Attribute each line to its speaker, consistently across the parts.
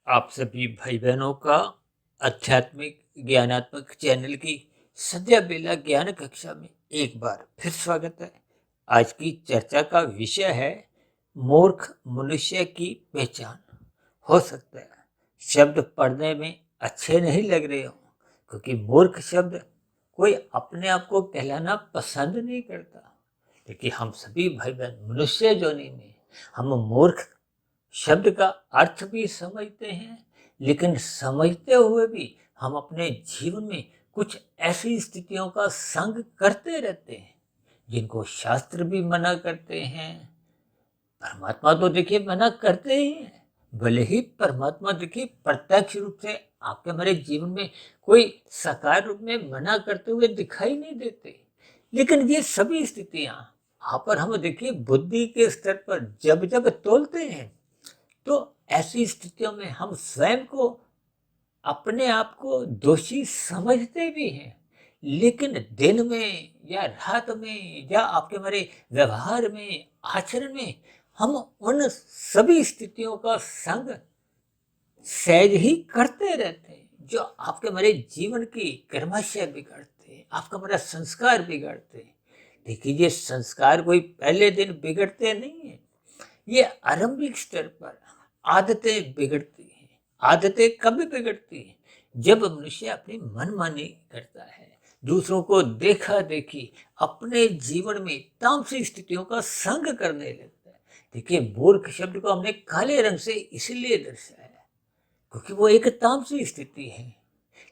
Speaker 1: आप सभी भाई बहनों का आध्यात्मिक ज्ञानात्मक चैनल की संध्या बेला ज्ञान कक्षा में एक बार फिर स्वागत है। आज की चर्चा का विषय है मूर्ख मनुष्य की पहचान। हो सकता है शब्द पढ़ने में अच्छे नहीं लग रहे हो, क्योंकि मूर्ख शब्द कोई अपने आप को कहलाना पसंद नहीं करता। क्योंकि हम सभी भाई बहन मनुष्य जोनी में हम मूर्ख शब्द का अर्थ भी समझते हैं, लेकिन समझते हुए भी हम अपने जीवन में कुछ ऐसी स्थितियों का संग करते रहते हैं जिनको शास्त्र भी मना करते हैं। परमात्मा तो देखिए मना करते ही हैं। भले ही परमात्मा देखिए प्रत्यक्ष रूप से आपके हमारे जीवन में कोई साकार रूप में मना करते हुए दिखाई नहीं देते, लेकिन ये सभी स्थितियां आप और हम देखिए बुद्धि के स्तर पर जब जब तोलते हैं, तो ऐसी स्थितियों में हम स्वयं को अपने आप को दोषी समझते भी हैं। लेकिन दिन में या रात में या आपके हमारे व्यवहार में आचरण में हम उन सभी स्थितियों का संग सहज ही करते रहते हैं, जो आपके हमारे जीवन की कर्मशय बिगड़ते हैं, आपका हमारा संस्कार बिगड़ते हैं। देखिए ये संस्कार कोई पहले दिन बिगड़ते नहीं है, ये आरंभिक स्तर पर आदतें बिगड़ती हैं। आदतें कब बिगड़ती हैं? जब मनुष्य अपनी मनमानी करता है, दूसरों को देखा देखी अपने जीवन में तामसी स्थितियों का संग करने लगता है। देखिए मूर्ख शब्द को हमने काले रंग से इसलिए दर्शाया क्योंकि वो एक तामसी स्थिति है।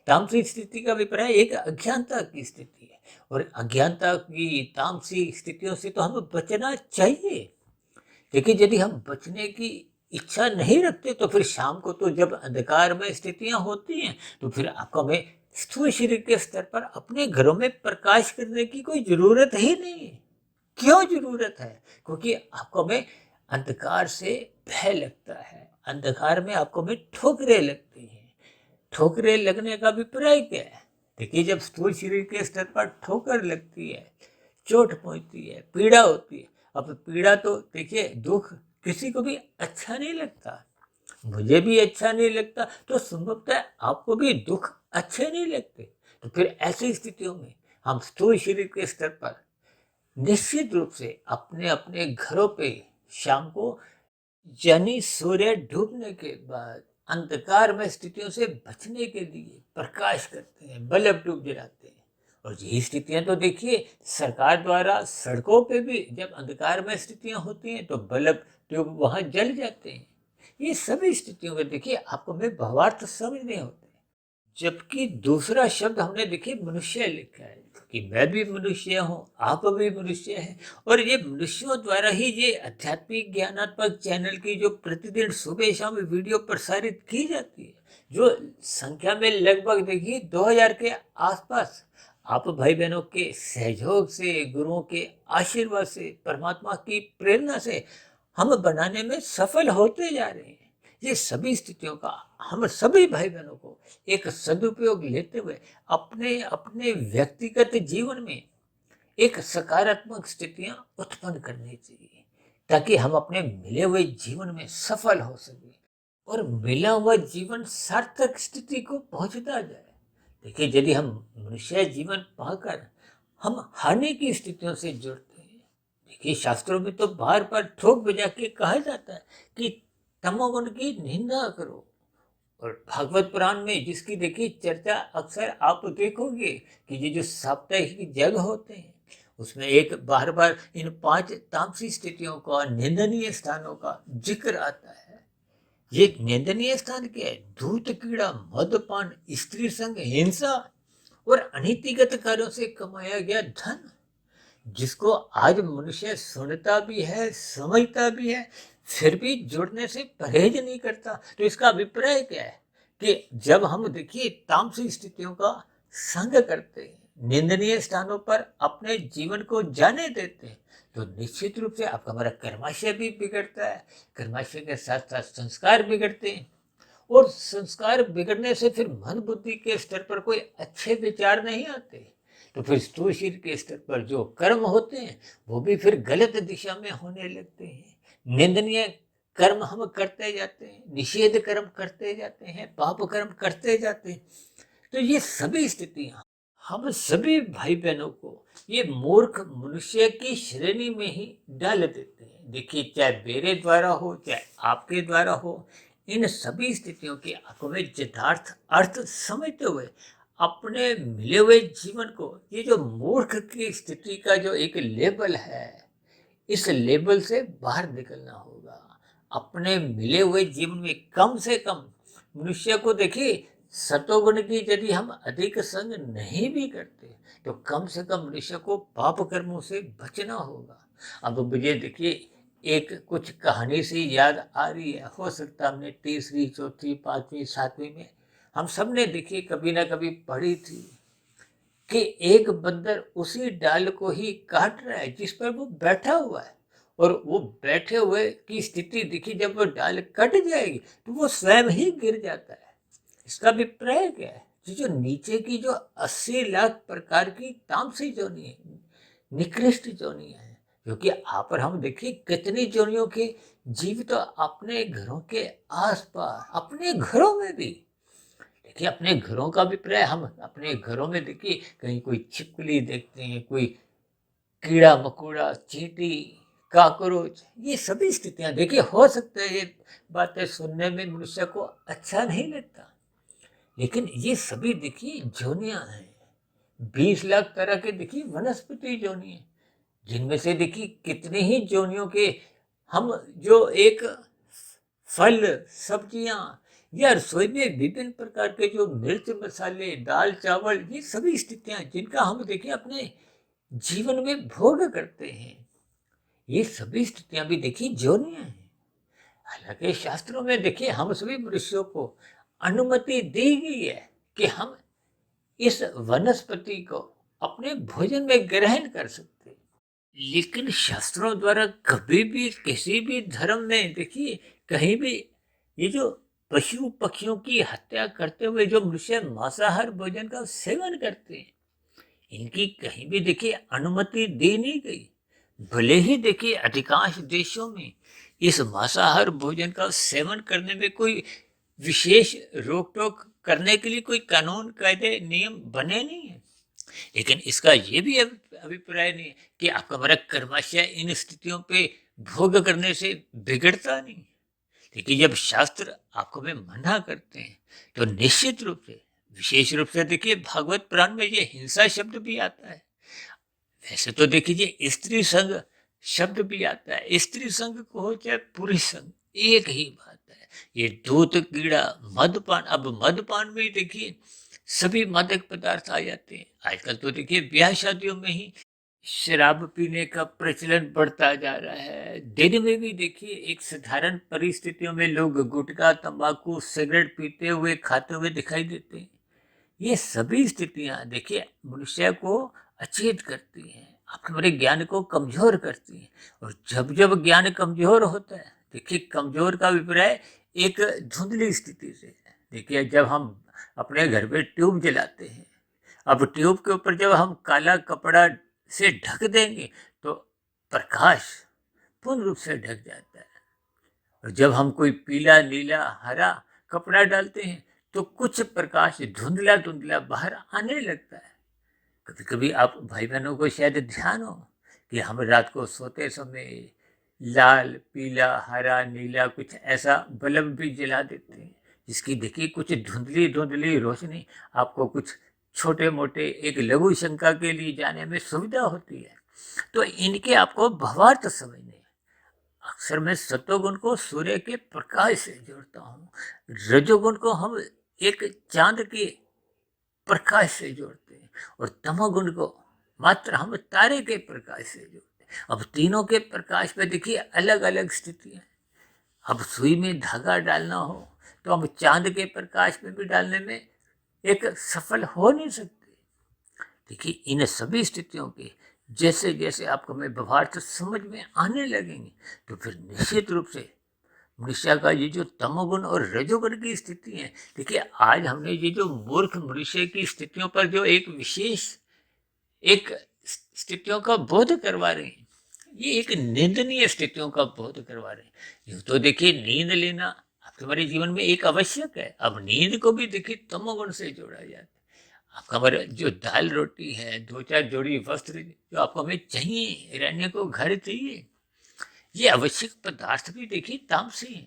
Speaker 1: तामसी स्थिति का अभिप्राय एक अज्ञानता की स्थिति है, और अज्ञानता की तामसी स्थितियों से तो हमें बचना चाहिए। देखिए यदि हम बचने की इच्छा नहीं रखते तो फिर शाम को तो जब अंधकार में स्थितियां होती हैं, तो फिर आपको हमें स्थूल शरीर के स्तर पर अपने घरों में प्रकाश करने की कोई जरूरत ही नहीं है। क्यों जरूरत है? क्योंकि आपको हमें अंधकार से भय लगता है, अंधकार में आपको हमें ठोकरें लगती हैं। ठोकरें लगने का अभिप्राय क्या है? देखिए जब स्थूल शरीर के स्तर पर ठोकर लगती है, चोट पहुंचती है, पीड़ा होती है। अब पीड़ा तो देखिए दुख किसी को भी अच्छा नहीं लगता, मुझे भी अच्छा नहीं लगता, तो संभवतः आपको भी दुख अच्छे नहीं लगते। तो फिर ऐसी स्थितियों में हम स्थूल शरीर के स्तर पर निश्चित रूप से अपने अपने घरों पे शाम को यानी सूर्य डूबने के बाद अंधकार में स्थितियों से बचने के लिए प्रकाश करते हैं, बल्ब ट्यूब जलाते हैं। और यही स्थितियां तो देखिए सरकार द्वारा सड़कों पे भी जब अंधकार में स्थितियां होती हैं तो बल्ब ट्यूब वहां जल जाते हैं। ये सभी स्थितियों में देखिए आपको हमें भावार्थ समझने होते हैं। जबकि दूसरा शब्द हमने देखिए मनुष्य लिखा है, कि मैं भी मनुष्य हूँ, आप भी मनुष्य हैं। और ये मनुष्यों द्वारा ही ये आध्यात्मिक ज्ञानात्मक चैनल की जो प्रतिदिन सुबह शाम वीडियो प्रसारित की जाती है, जो संख्या में लगभग देखिए 2000 के आसपास आप भाई बहनों के सहयोग से, गुरुओं के आशीर्वाद से, परमात्मा की प्रेरणा से हम बनाने में सफल होते जा रहे हैं। ये सभी स्थितियों का हम सभी भाई बहनों को एक सदुपयोग लेते हुए अपने अपने व्यक्तिगत जीवन में एक सकारात्मक स्थितियां उत्पन्न करनी चाहिए, ताकि हम अपने मिले हुए जीवन में सफल हो सके और मिला हुआ जीवन सार्थक स्थिति को पहुंचता जाए। देखिए यदि हम मनुष्य जीवन पाकर हम हानि की स्थितियों से जुड़ते हैं, देखिए शास्त्रों में तो बार बार ठोक बजा के कहा जाता है कि तमोगुण की निंदा करो। और भागवत पुराण में जिसकी देखिए चर्चा अक्सर आप देखोगे कि ये जो साप्ताहिक यज्ञ होते हैं, उसमें एक बार बार इन 5 तामसी स्थितियों का, निंदनीय स्थानों का जिक्र आता है। ये निंदनीय स्थान क्या है? धूर्त कीड़ा, मदपान, स्त्री संग, हिंसा और अनीतिगत कार्यों से कमाया गया धन, जिसको आज मनुष्य सुनता भी है, समझता भी है, फिर भी जुड़ने से परहेज नहीं करता। तो इसका अभिप्राय क्या है कि जब हम देखिए तामसिक स्थितियों का संग करते हैं, निंदनीय स्थानों पर अपने जीवन को जाने देते हैं, तो निश्चित रूप से आपका हमारा कर्माशय भी बिगड़ता है। कर्माशय के साथ साथ संस्कार बिगड़ते हैं, और संस्कार बिगड़ने से फिर मन बुद्धि के स्तर पर कोई अच्छे विचार नहीं आते। तो फिर स्थूल शरीर के स्तर पर जो कर्म होते हैं वो भी फिर गलत दिशा में होने लगते हैं, निंदनीय कर्म हम करते जाते हैं, निषेध कर्म करते जाते हैं, पाप कर्म करते जाते हैं। तो ये सभी स्थितियां हम सभी भाई बहनों को ये मूर्ख मनुष्य की श्रेणी में ही डाल देते हैं। देखिए, चाहे मेरे द्वारा हो चाहे आपके द्वारा हो, इन सभी स्थितियों के आपको में यथार्थ अर्थ समझते हुए अपने मिले हुए जीवन को, ये जो मूर्ख की स्थिति का जो एक लेबल है, इस लेबल से बाहर निकलना होगा। अपने मिले हुए जीवन में कम से कम मनुष्य को देखिए, सतोगुण की यदि हम अधिक संग नहीं भी करते तो कम से कम मनुष्य को पाप कर्मों से बचना होगा। अब मुझे देखिए, एक कुछ कहानी सी याद आ रही है। हो सकता हमने तीसरी चौथी पांचवी सातवीं में हम सब ने देखिए कभी ना कभी पढ़ी थी कि एक बंदर उसी डाल को ही काट रहा है जिस पर वो बैठा हुआ है, और वो बैठे हुए की स्थिति देखी, जब वो डाल कट जाएगी तो वो स्वयं ही गिर जाता है। इसका अभिप्राय क्या है? ये जो नीचे की जो 80 लाख प्रकार की तामसी जोनी है, निकृष्ट जोनियां हैं, क्योंकि आप और हम देखिए कितनी जोनियों के जीव तो अपने घरों के आसपास, अपने घरों में भी देखिए, अपने घरों का अभिप्राय, हम अपने घरों में देखिए कहीं कोई छिपकली देखते हैं, कोई कीड़ा मकोड़ा, चींटी, कॉकरोच, ये सभी स्थितियां देखिए। हो सकता है ये बातें सुनने में मनुष्य को अच्छा नहीं लगता, लेकिन ये सभी देखिए जोनियां हैं। 20 लाख तरह के देखिए वनस्पति जोनी है, जिनमें से देखिए कितने ही जोनियों के हम जो एक फल, सब्जियां या रसोई में विभिन्न प्रकार के जो मिर्च मसाले, दाल चावल, ये सभी स्थितियां जिनका हम देखिए अपने जीवन में भोग करते हैं, ये सभी स्थितियां भी देखिए जोनियां हैं। हालांकि शास्त्रों में देखिए हम सभी मनुष्यों को अनुमति दी गई है कि हम इस वनस्पति को अपने भोजन में ग्रहण कर सकते हैं, लेकिन शास्त्रों द्वारा कभी भी किसी भी धर्म में देखिए कहीं भी ये जो पशु पक्षियों की हत्या करते हुए जो मनुष्य मांसाहार भोजन का सेवन करते हैं, इनकी कहीं भी देखिए अनुमति दी नहीं गई। भले ही देखिए अधिकांश देशों में इस मांसाहार भोजन का सेवन करने में कोई विशेष रोक टोक करने के लिए कोई कानून कायदे नियम बने नहीं है, लेकिन इसका ये भी अभिप्राय नहीं कि आपका हमारा कर्माशय इन स्थितियों पे भोग करने से बिगड़ता नहीं। लेकिन जब शास्त्र आपको में मना करते हैं तो निश्चित रूप से, विशेष रूप से देखिए भागवत पुराण में ये हिंसा शब्द भी आता है। वैसे तो देखिए स्त्री संग शब्द भी आता है, स्त्री संग को हो चाहे पुरुष संग, एक ही बात है। ये दूध, कीड़ा, मदपान, अब मदपान में देखिए सभी मादक पदार्थ आ जाते हैं। आजकल तो देखिए ब्याह शादियों में ही शराब पीने का प्रचलन बढ़ता जा रहा है। दिन में भी देखिए एक साधारण परिस्थितियों में लोग गुटखा, तंबाकू, सिगरेट पीते हुए, खाते हुए दिखाई देते हैं। ये सभी स्थितियां देखिए मनुष्य को अचेत करती हैं, आपके हमारे ज्ञान को कमजोर करती हैं। और जब जब ज्ञान कमजोर होता है, देखिए कमजोर का अभिप्राय एक धुंधली स्थिति से है। देखिए, जब हम अपने घर पे ट्यूब जलाते हैं, अब ट्यूब के ऊपर जब हम काला कपड़ा से ढक देंगे तो प्रकाश पूर्ण रूप से ढक जाता है, और जब हम कोई पीला, नीला, हरा कपड़ा डालते हैं तो कुछ प्रकाश धुंधला धुंधला बाहर आने लगता है। कभी कभी आप भाई बहनों को शायद ध्यान हो कि हम रात को सोते समय लाल, पीला, हरा, नीला कुछ ऐसा बल्ब भी जला देते हैं, जिसकी देखिए कुछ धुंधली धुंधली रोशनी आपको कुछ छोटे मोटे एक लघु शंका के लिए जाने में सुविधा होती है। तो इनके आपको भावार्थ समझने हैं। अक्सर मैं सत्वगुण को सूर्य के प्रकाश से जोड़ता हूँ, रजोगुण को हम एक चांद के प्रकाश से जोड़ते हैं, और तमोगुण को मात्र हम तारे के प्रकाश से जोड़ते हैं। अब तीनों के प्रकाश में देखिए अलग अलग स्थितियां। अब सुई में धागा डालना हो तो हम चांद के प्रकाश में भी डालने में एक सफल हो नहीं सकते। देखिए, इन सभी स्थितियों के जैसे जैसे आपको मैं भावार्थ समझ में आने लगेंगे तो फिर निश्चित रूप से मनुष्य का ये जो तमोगुण और रजोगुण की स्थिति है, देखिए आज हमने ये जो मूर्ख मनुष्य की स्थितियों पर जो एक विशेष एक स्थितियों का बोध करवा रहे हैं, ये एक निंदनीय स्थितियों का बोध करवा रहे हैं। यूं तो देखिए नींद लेना आपके हमारे जीवन में एक आवश्यक है। अब नींद को भी देखिए तमोगुण से जोड़ा जाता है। आपका हमारे जो दाल रोटी है, दो चार जोड़ी वस्त्र जो आपको हमें चाहिए, रहने को घर चाहिए, ये आवश्यक पदार्थ भी देखिए तामसी है।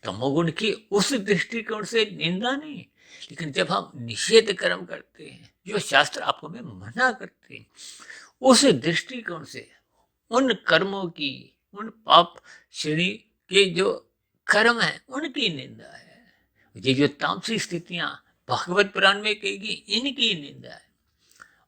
Speaker 1: तमोगुण की उस दृष्टिकोण से निंदा नहीं, लेकिन जब हम निषेध कर्म करते हैं जो शास्त्र आपको में मना करते हैं, उस दृष्टिकोण से उन कर्मों की, उन पाप श्रेणी के जो कर्म है उनकी निंदा है। ये जो तामसी स्थितियां भागवत पुराण में कहेगी, इनकी निंदा है।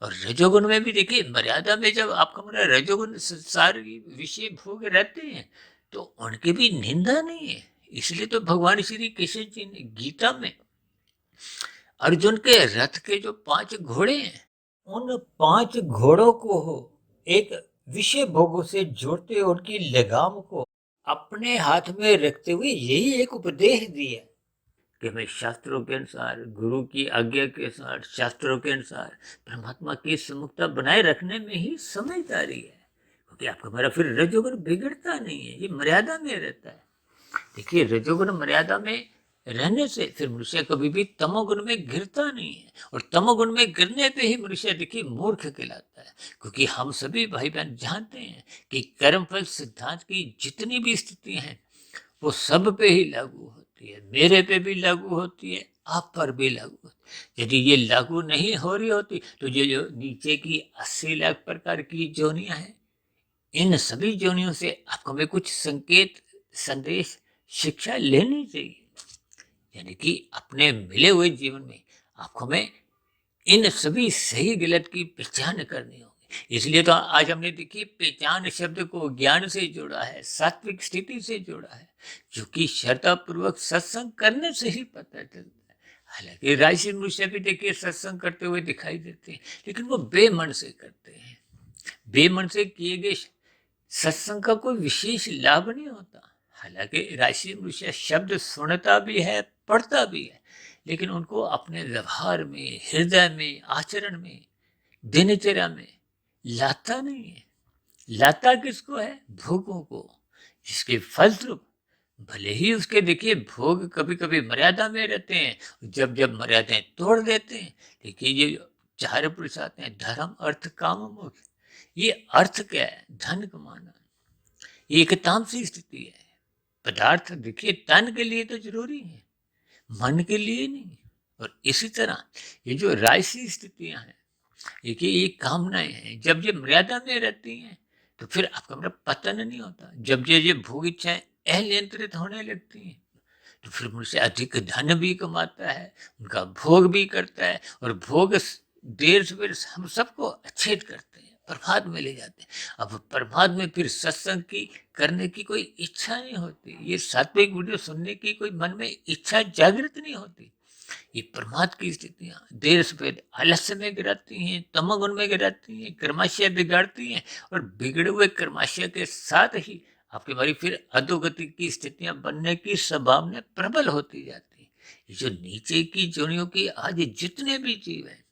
Speaker 1: और रजोगुण में भी देखिए मर्यादा में जब आपका मेरा रजोगुण संसार विषय भोग रहते हैं तो उनकी भी निंदा नहीं है। इसलिए तो भगवान श्री कृष्ण जी ने गीता में अर्जुन के रथ के जो 5 घोड़े हैं, उन 5 घोड़ों को एक विषय भोगों से जोड़ते उनकी लगाम को अपने हाथ में रखते हुए यही एक उपदेश दिया कि हमें शास्त्रों के अनुसार, गुरु की आज्ञा के अनुसार, शास्त्रों के अनुसार परमात्मा की सम्मुखता बनाए रखने में ही समझदारी है। क्योंकि आपका मेरा फिर रजोगुण बिगड़ता नहीं है, ये मर्यादा में रहता है। देखिए रजोगुण मर्यादा में रहने से फिर मनुष्य कभी भी तमोगुण में गिरता नहीं है। और तमोगुण में गिरने पे ही मनुष्य देखिए मूर्ख कहलाता है। क्योंकि हम सभी भाई बहन जानते हैं कि कर्मफल सिद्धांत की जितनी भी स्थितियां हैं वो सब पे ही लागू होती है। मेरे पे भी लागू होती है, आप पर भी लागू होती है। यदि ये लागू नहीं हो रही होती तो ये जो नीचे की 80 लाख प्रकार की जोनियां हैं, इन सभी जोनियों से आपको हमें कुछ संकेत, संदेश, शिक्षा लेनी चाहिए। यानी कि अपने मिले हुए जीवन में आपको हमें इन सभी सही गलत की पहचान करनी होगी। इसलिए तो आज हमने देखिए पहचान शब्द को ज्ञान से जोड़ा है, सात्विक स्थिति से जोड़ा है, क्योंकि श्रद्धा पूर्वक सत्संग करने से ही पता चलता है। हालांकि राशि मनुष्य भी देखिए सत्संग करते हुए दिखाई देते हैं, लेकिन वो बेमन से करते हैं। बेमन से किए गए सत्संग का कोई विशेष लाभ नहीं होता। हालांकि राशि मनुष्य शब्द सुनता भी है, पढ़ता भी है, लेकिन उनको अपने व्यवहार में, हृदय में, आचरण में, दिनचर्या में लाता नहीं है। लाता किसको है? भोगों को, जिसके फलस्वरूप भले ही उसके देखिए भोग कभी कभी मर्यादा में रहते हैं, जब जब मर्यादाएं तोड़ देते हैं। देखिए ये 4 पुरुष आते हैं, धर्म अर्थ काम मोक्ष। ये अर्थ क्या है? धन कमाना। ये एक तामसी स्थिति है। पदार्थ देखिए तन के लिए तो जरूरी है, मन के लिए नहीं। और इसी तरह ये जो राजसी स्थितियां हैं, देखिए ये कामनाएं हैं, जब ये मर्यादा में रहती हैं तो फिर आपका मेरा पतन नहीं होता। जब ये भोग इच्छाएं अनियंत्रित होने लगती हैं तो फिर मुझसे अधिक धन भी कमाता है, उनका भोग भी करता है, और भोग देर सवेर हम सबको अच्छेद करते हैं, प्रभात में ले जाते हैं। अब प्रभात में फिर सत्संग की करने की कोई इच्छा नहीं होती, ये सात्विक वीडियो सुनने की कोई मन में इच्छा जागृत नहीं होती। ये प्रमाद की स्थितियां देर सवेर आलस्य में गिराती हैं, तमोगुण में गिराती हैं, कर्माशय बिगाड़ती हैं, और बिगड़े हुए कर्माशय के साथ ही आपकी हमारी फिर अधोगति की स्थितियां बनने की संभावना प्रबल होती जाती है। ये जो नीचे की जोनियों की आज जितने भी जीव हैं,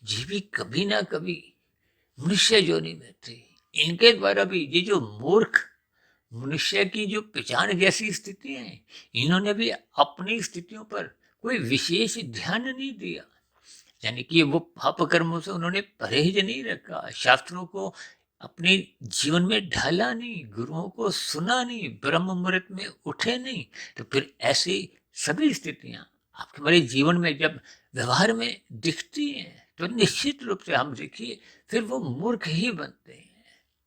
Speaker 1: ये भी कभी ना कभी मनुष्य जोनि में थे। इनके द्वारा भी ये जो मूर्ख मनुष्य की जो पहचान जैसी स्थितियां हैं, इन्होंने भी अपनी स्थितियों पर कोई विशेष ध्यान नहीं दिया। यानी कि वो पाप कर्मों से उन्होंने परहेज नहीं रखा, शास्त्रों को अपने जीवन में ढाला नहीं, गुरुओं को सुना नहीं, ब्रह्म मुहूर्त में उठे नहीं। तो फिर ऐसी सभी स्थितियां आपके हमारे जीवन में जब व्यवहार में दिखती हैं तो निश्चित रूप से हम देखिए फिर वो मूर्ख ही बनते हैं।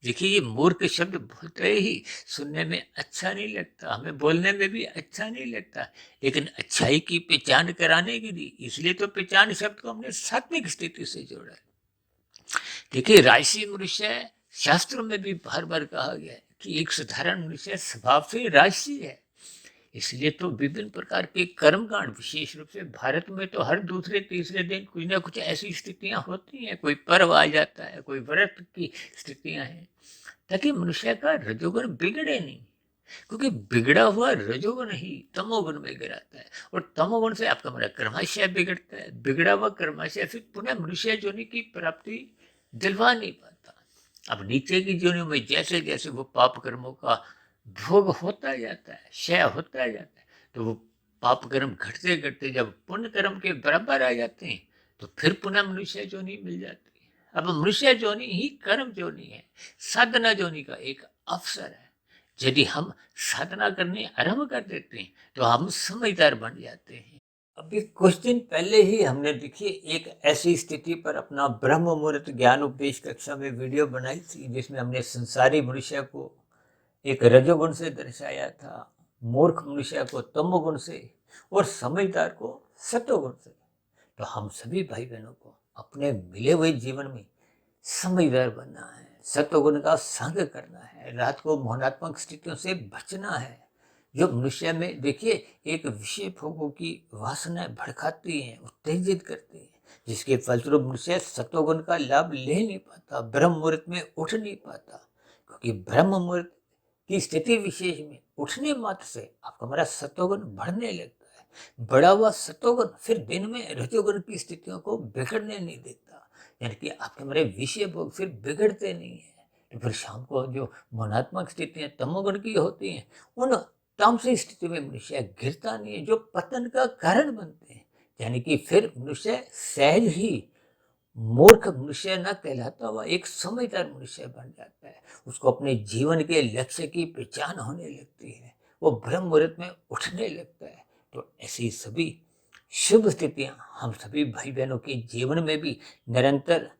Speaker 1: देखिए ये मूर्ख शब्द बोलते ही सुनने में अच्छा नहीं लगता, हमें बोलने में भी अच्छा नहीं लगता, लेकिन अच्छाई की पहचान कराने के लिए इसलिए तो पहचान शब्द को हमने सात्विक स्थिति से जोड़ा है। देखिए राजसी मनुष्य शास्त्रों में भी बार बार कहा गया है कि एक साधारण मनुष्य स्वभाव से राजसी है। इसलिए तो विभिन्न प्रकार के कर्मकांड, विशेष रूप से भारत में तो हर दूसरे तीसरे दिन कुछ ना कुछ ऐसी स्थितियां होती हैं, कोई पर्व आ जाता है, कोई व्रत की स्थितियां हैं, ताकि मनुष्य का रजोगुण बिगड़े नहीं। क्योंकि बिगड़ा हुआ रजोगुण ही तमोगुण में गिराता है, और तमोगुण से आपका हमारा कर्माशय बिगड़ता है। बिगड़ा हुआ कर्माशय फिर पुनः मनुष्य जोनि की प्राप्ति दिलवा नहीं पाता। अब नीचे की जीवनों में जैसे जैसे वो पाप कर्मों का भोग होता जाता है, क्षय होता जाता है, तो वो पाप कर्म घटते घटते जब पुण्य कर्म के बराबर आ जाते हैं तो फिर पुनः मनुष्य जोनि मिल जाती है। अब मनुष्य जोनि ही कर्म जोनि है, साधना जोनि का एक अवसर है। यदि हम साधना करने आरंभ कर देते हैं तो हम समझदार बन जाते हैं। अभी कुछ दिन पहले ही हमने देखिए एक ऐसी स्थिति पर अपना ब्रह्म मुहूर्त ज्ञान उपदेश कक्षा में वीडियो बनाई थी, जिसमें हमने संसारी मनुष्य को एक रजोगुण से दर्शाया था, मूर्ख मनुष्य को तमोगुण से और समझदार को सतोगुण से। तो हम सभी भाई बहनों को अपने मिले हुए जीवन में समझदार बनना है, सत्वगुण का संग करना है, रात को मोहनात्मक स्थितियों से बचना है। जो मनुष्य में देखिए एक विषय भोगों की वासनाएं भड़काती हैं, उत्तेजित करती हैं, जिसके फलस्वरूप मनुष्य सत्वगुण का लाभ ले नहीं पाता, ब्रह्म मुहूर्त में उठ नहीं पाता। क्योंकि ब्रह्म मुहूर्त की स्थिति विशेष में उठने मात्र से आपका हमारा सत्वगुण बढ़ने लगता है। बढ़ा हुआ सत्वगुण फिर दिन में रजोगुण की स्थितियों को बिगड़ने नहीं देता, यानी कि आपके हमारे विषय भोग फिर बिगड़ते नहीं है। तो फिर शाम को जो मनात्मक स्थितियां तमोगुण की होती हैं, उन तामसिक स्थिति में मनुष्य गिरता नहीं है, जो पतन का कारण बनते हैं। यानी कि फिर मनुष्य सहज ही मूर्ख मनुष्य न कहलाता हुआ एक समझदार मनुष्य बन जाता है। उसको अपने जीवन के लक्ष्य की पहचान होने लगती है, वो ब्रह्म मुहूर्त में उठने लगता है। तो ऐसी सभी शुभ स्थितियां हम सभी भाई बहनों के जीवन में भी निरंतर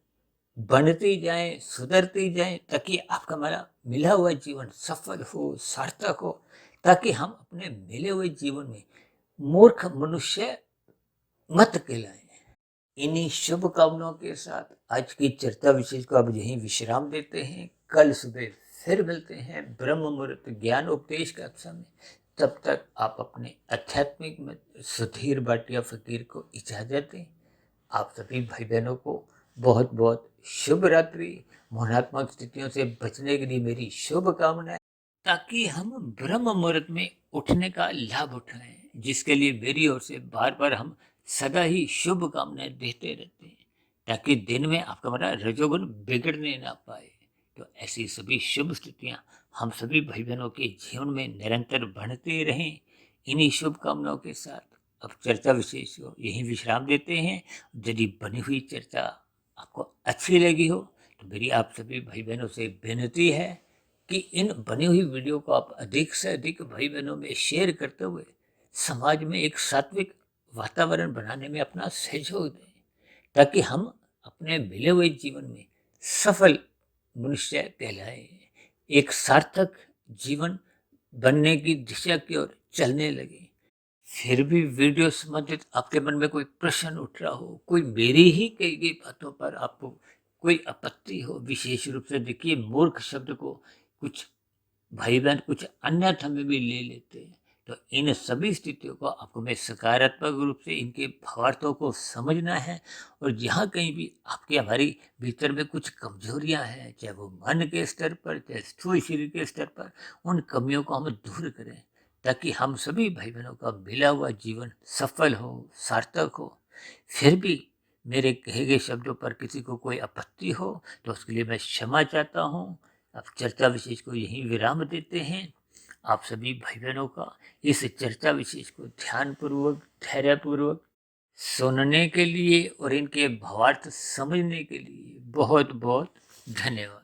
Speaker 1: बनती जाए, सुधरती जाए, ताकि आपका हमारा मिला हुआ जीवन सफल हो, सार्थक हो, ताकि हम अपने मिले हुए जीवन में मूर्ख मनुष्य मत कहलाएं। इन्हीं शुभकामनाओं के साथ आज की चर्चा विशेष को अब यहीं विश्राम देते हैं। कल सुबह फिर मिलते हैं ब्रह्म मुहूर्त ज्ञान उपदेश कक्षा में। तब तक आप अपने आध्यात्मिक में सुधीर भाटिया फकीर को इजाजत दें। आप सभी भाई बहनों को बहुत बहुत शुभ रात्रि। मोहनात्मक स्थितियों से बचने के लिए मेरी शुभकामनाएं, ताकि हम ब्रह्म मुहूर्त में उठने का लाभ उठाएं, जिसके लिए मेरी ओर से बार बार हम सदा ही शुभ कामनाएं देते रहते हैं, ताकि दिन में आपका हमारा रजोगुण बिगड़ने ना पाए। तो ऐसी सभी शुभ स्थितियां हम सभी भाई बहनों के जीवन में निरंतर बढ़ते रहें। इन्हीं शुभकामनाओं के साथ अब चर्चा विशेष को यहीं विश्राम देते हैं। यदि बनी हुई चर्चा आपको अच्छी लगी हो तो मेरी आप सभी भाई बहनों से विनती है कि इन बनी हुई वीडियो को आप अधिक से अधिक भाई बहनों में शेयर करते हुए समाज में एक सात्विक वातावरण बनाने में अपना सहयोग दें, ताकि हम अपने मिले हुए जीवन में सफल मनुष्य कहलाए, एक सार्थक जीवन बनने की दिशा की ओर चलने लगे। फिर भी वीडियो संबंधित आपके मन में कोई प्रश्न उठ रहा हो, कोई मेरी ही कही गई बातों पर आपको कोई आपत्ति हो, विशेष रूप से देखिए मूर्ख शब्द को कुछ भाई बहन कुछ अन्यथा में भी ले लेते हैं। तो इन सभी स्थितियों को आपको मैं सकारात्मक रूप से इनके भावार्थों को समझना है, और जहाँ कहीं भी आपके हमारी भीतर में कुछ कमजोरियां हैं, चाहे वो मन के स्तर पर चाहे स्थूल शरीर के स्तर पर, उन कमियों को हम दूर करें, ताकि हम सभी भाई बहनों का मिला हुआ जीवन सफल हो, सार्थक हो। फिर भी मेरे कहे गए शब्दों पर किसी को कोई आपत्ति हो तो उसके लिए मैं क्षमा चाहता हूँ। अब चर्चा विशेष को यहीं विराम देते हैं। आप सभी भाई बहनों का इस चर्चा विशेष को ध्यानपूर्वक, धैर्यपूर्वक सुनने के लिए और इनके भावार्थ समझने के लिए बहुत बहुत धन्यवाद।